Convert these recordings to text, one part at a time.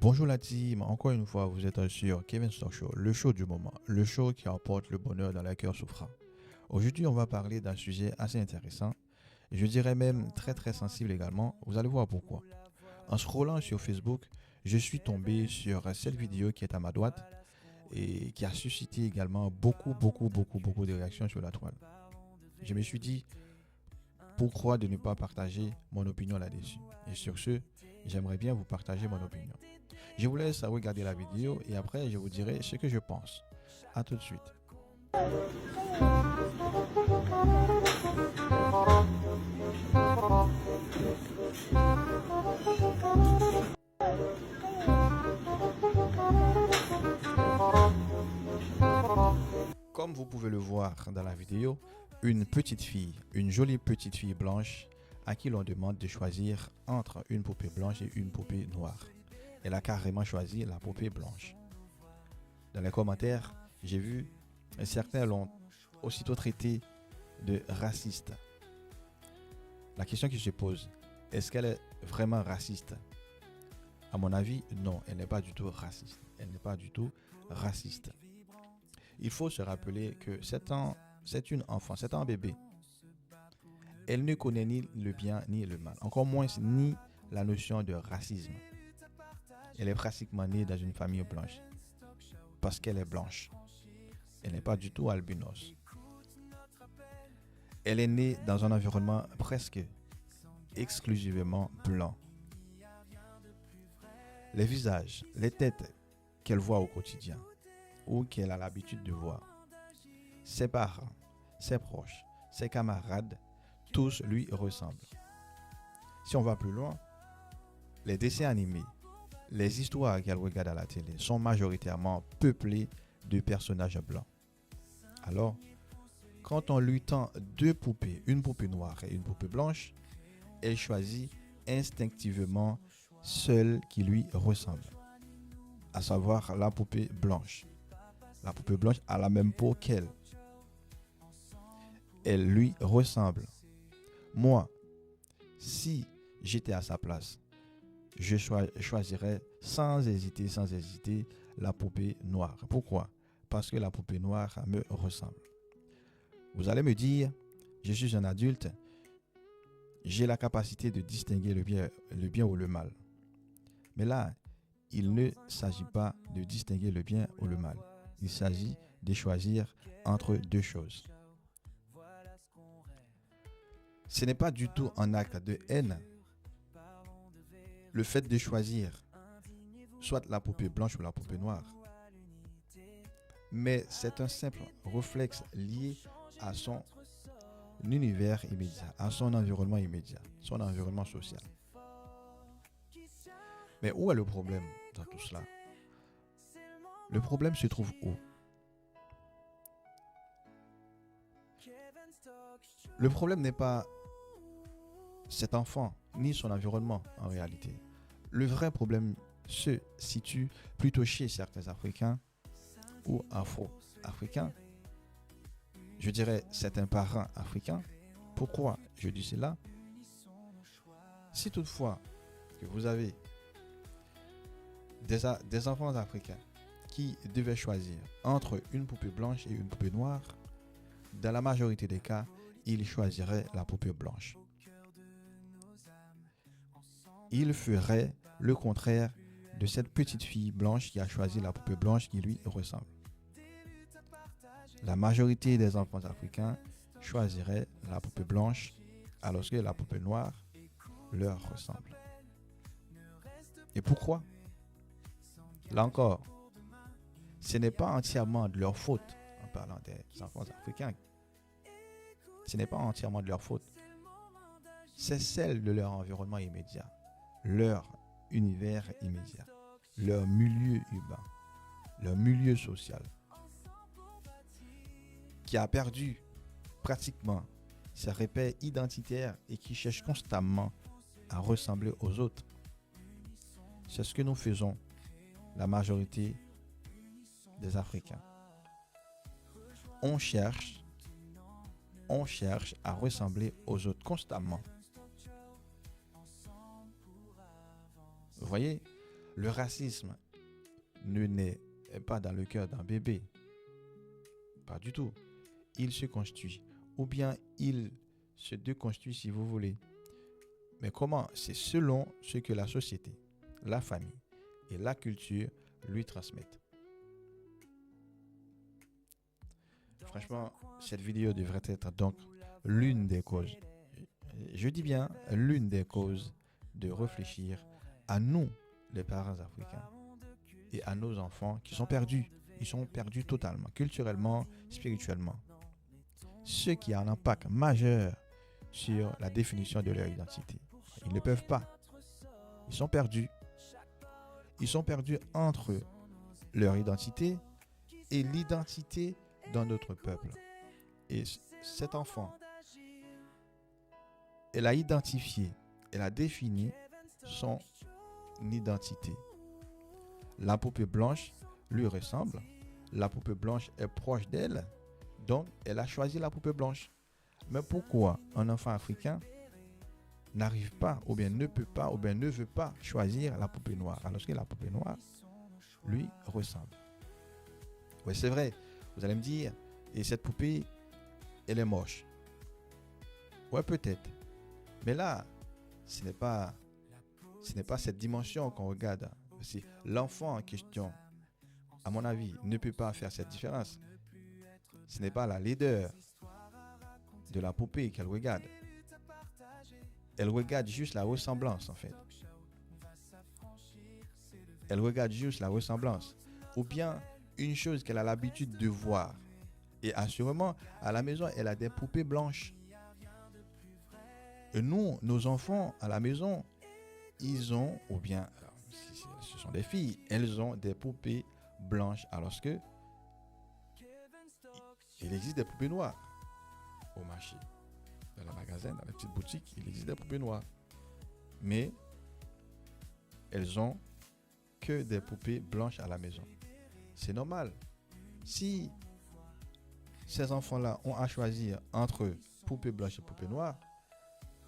Bonjour la team, encore une fois vous êtes sur Kevin Stock Show, le show du moment, le show qui apporte le bonheur dans les cœurs souffrants. Aujourd'hui on va parler d'un sujet assez intéressant, je dirais même très sensible également, vous allez voir pourquoi. En scrollant sur Facebook, je suis tombé sur cette vidéo qui est à ma droite et qui a suscité également beaucoup de réactions sur la toile. Je me suis dit, pourquoi de ne pas partager mon opinion là-dessus? Et sur ce, j'aimerais bien vous partager mon opinion. Je vous laisse regarder la vidéo et après je vous dirai ce que je pense. A tout de suite. Comme vous pouvez le voir dans la vidéo, une petite fille, une jolie petite fille blanche à qui l'on demande de choisir entre une poupée blanche et une poupée noire. Elle a carrément choisi la poupée blanche. Dans les commentaires, j'ai vu certains l'ont aussitôt traité de raciste. La question qui se pose, est-ce qu'elle est vraiment raciste? À mon avis, non, elle n'est pas du tout raciste. Elle n'est pas du tout raciste. Il faut se rappeler que c'est une enfant, c'est un bébé. Elle ne connaît ni le bien ni le mal, encore moins ni la notion de racisme. Elle est pratiquement née dans une famille blanche parce qu'elle est blanche. Elle n'est pas du tout albinos. Elle est née dans un environnement presque exclusivement blanc. Les visages, les têtes qu'elle voit au quotidien ou qu'elle a l'habitude de voir, ses parents, ses proches, ses camarades, tous lui ressemblent. Si on va plus loin, les dessins animés, les histoires qu'elle regarde à la télé sont majoritairement peuplées de personnages blancs. Alors, quand on lui tend deux poupées, une poupée noire et une poupée blanche, elle choisit instinctivement celle qui lui ressemble, à savoir la poupée blanche. La poupée blanche a la même peau qu'elle. Elle lui ressemble. Moi, si j'étais à sa place, je choisirais sans hésiter la poupée noire. Pourquoi? Parce que la poupée noire me ressemble. Vous allez me dire, je suis un adulte, j'ai la capacité de distinguer le bien ou le mal. Mais là, il ne s'agit pas de distinguer le bien ou le mal. Il s'agit de choisir entre deux choses. Ce n'est pas du tout un acte de haine. Le fait de choisir soit la poupée blanche ou la poupée noire. Mais c'est un simple réflexe lié à son univers immédiat, à son environnement immédiat, son environnement social. Mais où est le problème dans tout cela? Le problème se trouve où? Le problème n'est pas cet enfant, ni son environnement en réalité. Le vrai problème se situe plutôt chez certains Africains ou Afro-Africains. Je dirais certains parents africains. Pourquoi je dis cela? Si toutefois que vous avez des enfants africains qui devaient choisir entre une poupée blanche et une poupée noire, dans la majorité des cas, ils choisiraient la poupée blanche. Ils feraient le contraire de cette petite fille blanche qui a choisi la poupée blanche qui lui ressemble. La majorité des enfants africains choisiraient la poupée blanche alors que la poupée noire leur ressemble. Et pourquoi? Là encore, ce n'est pas entièrement de leur faute en parlant des enfants africains. Ce n'est pas entièrement de leur faute. C'est celle de leur environnement immédiat, leur univers immédiat, leur milieu urbain, leur milieu social, qui a perdu pratiquement ses repères identitaires et qui cherche constamment à ressembler aux autres. C'est ce que nous faisons, la majorité des Africains. On cherche à ressembler aux autres constamment. Vous voyez, Le racisme ne naît pas dans le cœur d'un bébé. Pas du tout. Il se construit. Ou bien il se déconstruit si vous voulez. Mais comment? C'est selon ce que la société, la famille et la culture lui transmettent. Franchement, cette vidéo devrait être donc l'une des causes, je dis bien l'une des causes de réfléchir à nous, les parents africains, et à nos enfants qui sont perdus. Ils sont perdus totalement, culturellement, spirituellement. Ce qui a un impact majeur sur la définition de leur identité. Ils ne peuvent pas. Ils sont perdus. Ils sont perdus entre leur identité et l'identité dans notre peuple. Et cet enfant, elle a identifié, elle a défini son identité. La poupée blanche lui ressemble. La poupée blanche est proche d'elle. Donc, elle a choisi la poupée blanche. Mais pourquoi un enfant africain n'arrive pas, ou bien ne peut pas, ou bien ne veut pas choisir la poupée noire, alors que la poupée noire lui ressemble? Oui, c'est vrai. Vous allez me dire, et cette poupée, elle est moche. Ouais, peut-être. Mais là, ce n'est pas cette dimension qu'on regarde. C'est l'enfant en question, à mon avis, ne peut pas faire cette différence. Ce n'est pas la laideur de la poupée qu'elle regarde. Elle regarde juste la ressemblance, en fait. Elle regarde juste la ressemblance. Ou bien une chose qu'elle a l'habitude de voir. Et assurément, à la maison, elle a des poupées blanches. Et nous, nos enfants, à la maison, ils ont, ou bien, si ce sont des filles, elles ont des poupées blanches. Alors que il existe des poupées noires au marché. Dans le magasin, dans les petites boutiques, il existe des poupées noires. Mais elles ont que des poupées blanches à la maison. C'est normal. Si ces enfants-là ont à choisir entre poupées blanches et poupées noires,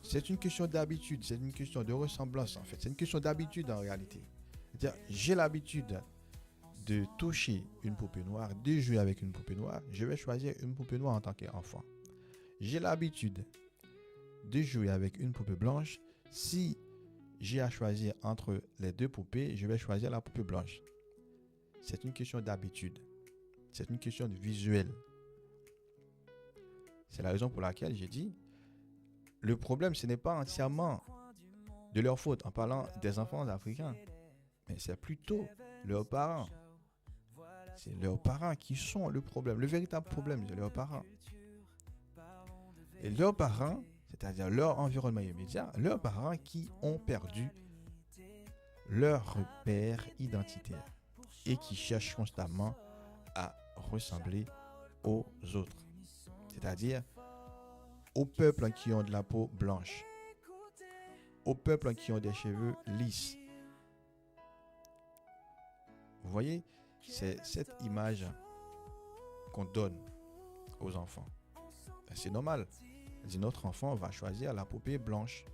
c'est une question d'habitude, c'est une question de ressemblance en fait. C'est une question d'habitude en réalité. C'est-à-dire, j'ai l'habitude de toucher une poupée noire, de jouer avec une poupée noire, je vais choisir une poupée noire en tant qu'enfant. J'ai l'habitude de jouer avec une poupée blanche. Si j'ai à choisir entre les deux poupées, je vais choisir la poupée blanche. C'est une question d'habitude. C'est une question de visuel. C'est la raison pour laquelle j'ai dit, le problème, ce n'est pas entièrement de leur faute en parlant des enfants africains, mais c'est plutôt leurs parents. C'est leurs parents qui sont le problème. Le véritable problème, c'est leurs parents. Et leurs parents, c'est-à-dire leur environnement immédiat, leurs parents qui ont perdu leur repère identitaire et qui cherchent constamment à ressembler aux autres. C'est-à-dire aux peuples qui ont de la peau blanche, aux peuples qui ont des cheveux lisses. Vous voyez, c'est cette image qu'on donne aux enfants. C'est normal. Notre enfant va choisir la poupée blanche.